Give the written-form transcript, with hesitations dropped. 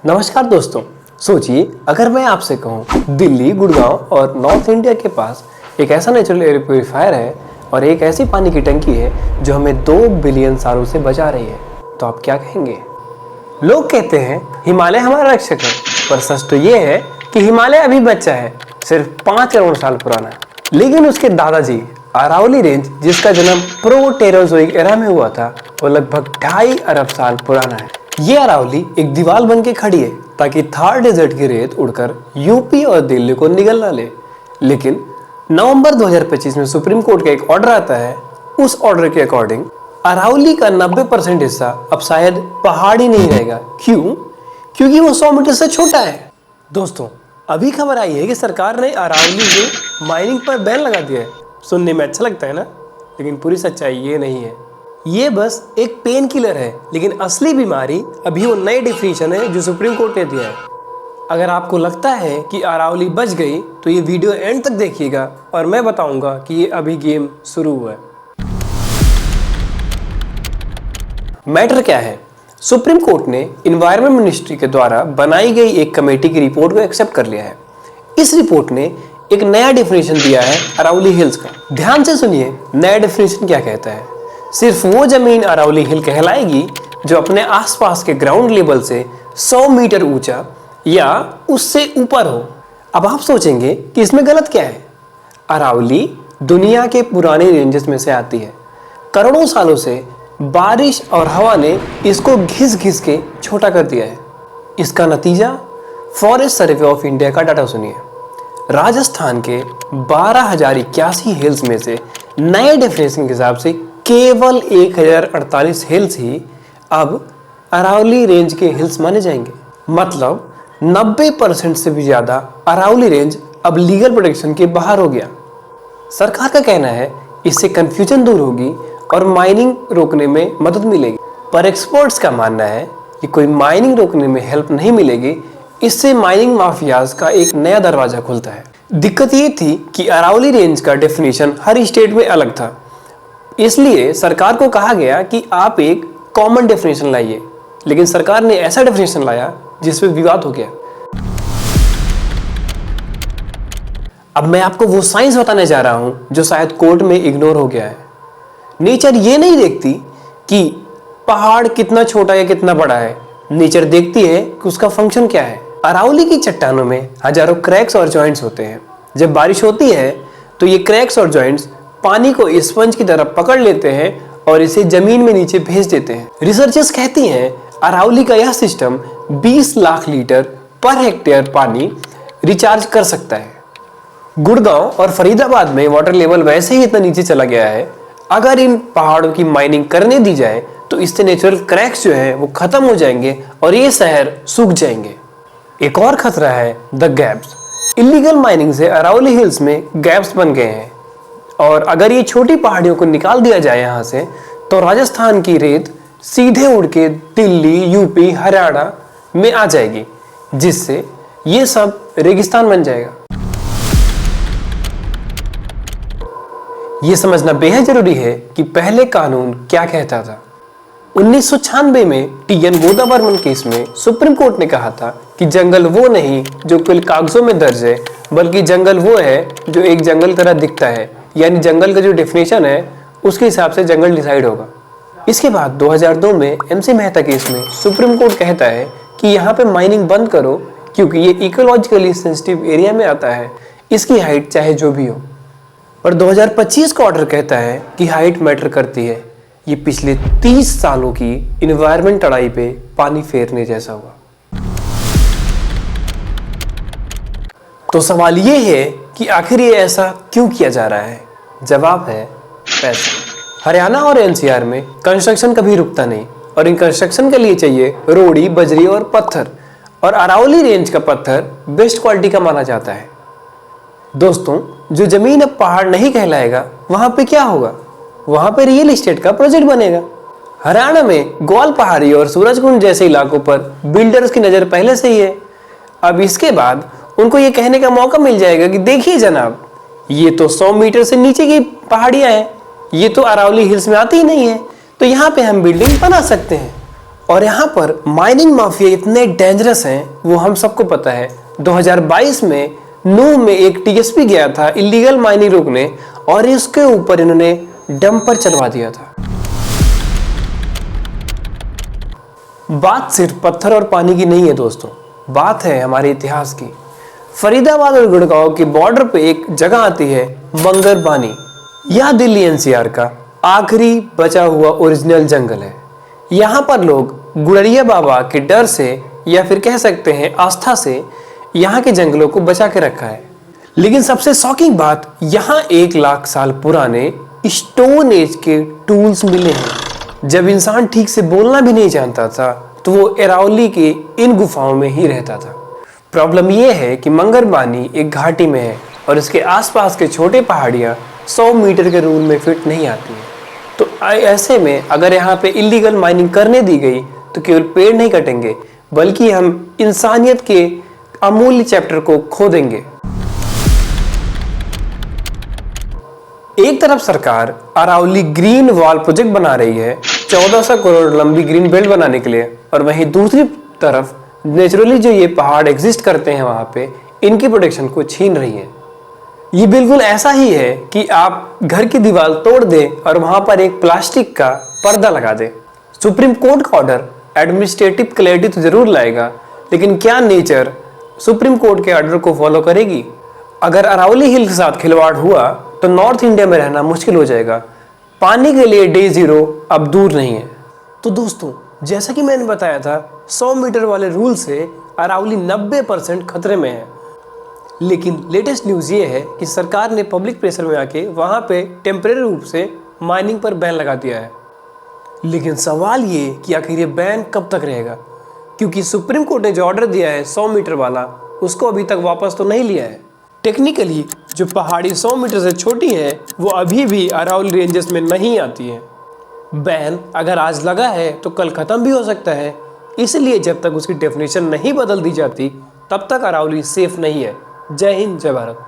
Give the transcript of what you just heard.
नमस्कार दोस्तों, सोचिए अगर मैं आपसे कहूँ दिल्ली, गुड़गांव और नॉर्थ इंडिया के पास एक ऐसा नेचुरल एयर प्योरीफायर है और एक ऐसी पानी की टंकी है जो हमें 2 बिलियन सालों से बचा रही है, तो आप क्या कहेंगे? लोग कहते हैं हिमालय हमारा रक्षक है, पर सच तो ये है कि हिमालय अभी बच्चा है, सिर्फ 5 करोड़ साल पुराना है। लेकिन उसके दादाजी अरावली रेंज, जिसका जन्म प्रोटेरोजोइक एरा में हुआ था, वो लगभग 2.5 अरब साल पुराना है। ये अरावली एक दीवार बन के खड़ी है ताकि थार डेजर्ट की रेत उड़कर यूपी और दिल्ली को निगल ना ले। लेकिन नवंबर 2025 में सुप्रीम कोर्ट का एक ऑर्डर आता है। उस ऑर्डर के अकॉर्डिंग अरावली का 90% हिस्सा अब शायद पहाड़ ही नहीं रहेगा। क्यों? क्योंकि वो 100 मीटर से छोटा है। दोस्तों, अभी खबर आई है कि सरकार ने अरावली में माइनिंग पर बैन लगा दिया है। सुनने में अच्छा लगता है ना, लेकिन पूरी सच्चाई ये नहीं है। ये बस एक पेन किलर है, लेकिन असली बीमारी अभी वो नई डेफिनेशन है जो सुप्रीम कोर्ट ने दिया है। अगर आपको लगता है कि अरावली बच गई तो ये वीडियो एंड तक देखिएगा और मैं बताऊंगा कि ये अभी गेम शुरू हुआ है। मैटर क्या है? सुप्रीम कोर्ट ने इन्वायरमेंट मिनिस्ट्री के द्वारा बनाई गई एक कमेटी की रिपोर्ट को एक्सेप्ट कर लिया है। इस रिपोर्ट ने एक नया डेफिनेशन दिया है अरावली हिल्स का। ध्यान से सुनिए, नया डेफिनेशन क्या कहता है। सिर्फ वो जमीन अरावली हिल कहलाएगी जो अपने आसपास के ग्राउंड लेवल से 100 मीटर ऊंचा या उससे ऊपर हो। अब आप सोचेंगे कि इसमें गलत क्या है। अरावली दुनिया के पुराने रेंजेस में से आती है। करोड़ों सालों से बारिश और हवा ने इसको घिस घिस के छोटा कर दिया है। इसका नतीजा फॉरेस्ट सर्वे ऑफ इंडिया का डाटा सुनिए। राजस्थान के 12,081 हिल्स में से नए डेफिनेशन के हिसाब से केवल 1048 हिल्स ही अब अरावली रेंज के हिल्स माने जाएंगे। मतलब 90% से भी ज्यादा अरावली रेंज अब लीगल प्रोटेक्शन के बाहर हो गया। सरकार का कहना है इससे कंफ्यूजन दूर होगी और माइनिंग रोकने में मदद मिलेगी, पर एक्सपर्ट्स का मानना है कि कोई माइनिंग रोकने में हेल्प नहीं मिलेगी। इससे माइनिंग माफियाज का एक नया दरवाजा खुलता है। दिक्कत ये थी कि अरावली रेंज का डेफिनेशन हर स्टेट में अलग था, इसलिए सरकार को कहा गया कि आप एक कॉमन डेफिनेशन लाइए। लेकिन सरकार ने ऐसा डेफिनेशन लाया जिसमें विवाद हो गया। अब मैं आपको वो साइंस बताने जा रहा हूं जो शायद कोर्ट में इग्नोर हो गया है। नेचर ये नहीं देखती कि पहाड़ कितना छोटा या कितना बड़ा है, नेचर देखती है कि उसका फंक्शन क्या है। अरावली की चट्टानों में हजारों क्रैक्स और जॉइंट्स होते हैं। जब बारिश होती है तो ये क्रैक्स और जॉइंट्स पानी को स्पंज की तरह पकड़ लेते हैं और इसे जमीन में नीचे भेज देते हैं। रिसर्चर्स कहती हैं अरावली का यह system 20 lakh litre per hectare पानी रिचार्ज कर सकता है। गुड़गांव और फरीदाबाद में वाटर लेवल वैसे ही इतना नीचे चला गया है। अगर इन पहाड़ों की माइनिंग करने दी जाए तो इससे नेचुरल क्रैक्स जो है वो खत्म हो जाएंगे और ये शहर सूख जाएंगे। एक और खतरा है द गैप्स। इलीगल माइनिंग से अरावली हिल्स में गैप्स बन गए हैं और अगर ये छोटी पहाड़ियों को निकाल दिया जाए यहाँ से तो राजस्थान की रेत सीधे उड़ के दिल्ली, यूपी, हरियाणा में आ जाएगी, जिससे ये सब रेगिस्तान बन जाएगा। ये समझना बेहद जरूरी है कि पहले कानून क्या कहता था। 1996 में टी.एन. गोदाबर्मन केस में सुप्रीम कोर्ट ने कहा था कि जंगल वो नहीं जो केवल कागजों में दर्ज है, बल्कि जंगल वो है जो एक जंगल तरह दिखता है। यानी जंगल का जो डेफिनेशन है उसके हिसाब से जंगल डिसाइड होगा। इसके बाद 2002 में MC मेहता केस में सुप्रीम कोर्ट कहता है कि यहाँ पे माइनिंग बंद करो क्योंकि ये इकोलॉजिकली सेंसिटिव एरिया में आता है, इसकी हाइट चाहे जो भी हो। और 2025 का ऑर्डर कहता है कि हाइट मैटर करती है। ये पिछले 30 सालों की इन्वायरमेंट लड़ाई पे पानी फेरने जैसा हुआ। तो सवाल ये है कि आखिर ये ऐसा क्यों किया जा रहा है? जवाब है पैसा। हरियाणा और NCR में कंस्ट्रक्शन कभी रुकता नहीं और इन कंस्ट्रक्शन के लिए चाहिए रोड़ी, बजरी और पत्थर, और अरावली रेंज का पत्थर बेस्ट क्वालिटी का माना जाता है। दोस्तों, जो जमीन अब पहाड़ नहीं कहलाएगा वहां पे क्या होगा? वहां पे रियल एस्टेट का प्रोजेक्ट बनेगा। हरियाणा में ग्वाल पहाड़ी और सूरजकुंड जैसे इलाकों पर बिल्डर्स की नजर पहले से ही है। अब इसके बाद उनको ये कहने का मौका मिल जाएगा कि देखिए जनाब, ये तो 100 मीटर से नीचे की पहाड़ियां हैं, ये तो अरावली हिल्स में आती ही नहीं है, तो यहाँ पे हम बिल्डिंग बना सकते हैं। और यहाँ पर माइनिंग माफिया इतने डेंजरस हैं वो हम सबको पता है। 2022 में नूह में एक टीएसपी गया था इलीगल माइनिंग रोकने और इसके ऊपर इन्होंने डंपर चलवा दिया था। बात सिर्फ पत्थर और पानी की नहीं है दोस्तों, बात है हमारे इतिहास की। फरीदाबाद और गुड़गांव के बॉर्डर पे एक जगह आती है मंगरबानी। यह दिल्ली एनसीआर का आखिरी बचा हुआ ओरिजिनल जंगल है। यहाँ पर लोग गुड़रिया बाबा के डर से या फिर कह सकते हैं आस्था से यहाँ के जंगलों को बचा के रखा है। लेकिन सबसे शॉकिंग बात, यहाँ 1 लाख साल पुराने स्टोन एज के टूल्स मिले हैं। जब इंसान ठीक से बोलना भी नहीं जानता था तो वो अरावली के इन गुफाओं में ही रहता था। प्रॉब्लम यह है कि मंगरबानी एक घाटी में है और इसके आसपास के छोटे पहाड़ियाँ 100 मीटर के रूल में फिट नहीं आती हैं। तो ऐसे में अगर यहाँ पे इलीगल माइनिंग करने दी गई तो केवल पेड़ नहीं कटेंगे बल्कि हम इंसानियत के अमूल्य चैप्टर को खो देंगे। एक तरफ सरकार अरावली ग्रीन वॉल प्रोजेक्ट बना रही है 1400 करोड़ लंबी ग्रीन बेल्ट बनाने के लिए, और वहीं दूसरी तरफ नेचुरली जो ये पहाड़ एग्जिस्ट करते हैं वहां पे इनकी प्रोटेक्शन को छीन रही है। ये बिल्कुल ऐसा ही है कि आप घर की दीवार तोड़ दें और वहां पर एक प्लास्टिक का पर्दा लगा दें। सुप्रीम कोर्ट का ऑर्डर एडमिनिस्ट्रेटिव क्लैरिटी तो जरूर लाएगा, लेकिन क्या नेचर सुप्रीम कोर्ट के ऑर्डर को फॉलो करेगी? अगर अरावली हिल के साथ खिलवाड़ हुआ तो नॉर्थ इंडिया में रहना मुश्किल हो जाएगा। पानी के लिए डे जीरो अब दूर नहीं है। तो दोस्तों, जैसा कि मैंने बताया था 100 मीटर वाले रूल से अरावली 90% खतरे में है। लेकिन लेटेस्ट न्यूज़ ये है कि सरकार ने पब्लिक प्रेशर में आके वहाँ पे टेम्परेरी रूप से माइनिंग पर बैन लगा दिया है। लेकिन सवाल ये कि आखिर ये बैन कब तक रहेगा, क्योंकि सुप्रीम कोर्ट ने जो ऑर्डर दिया है 100 मीटर वाला उसको अभी तक वापस तो नहीं लिया है। टेक्निकली जो पहाड़ी 100 मीटर से छोटी है वो अभी भी अरावली रेंजेस में नहीं आती है। बैन अगर आज लगा है तो कल ख़त्म भी हो सकता है, इसलिए जब तक उसकी डेफिनेशन नहीं बदल दी जाती तब तक अरावली सेफ नहीं है। जय हिंद, जय भारत।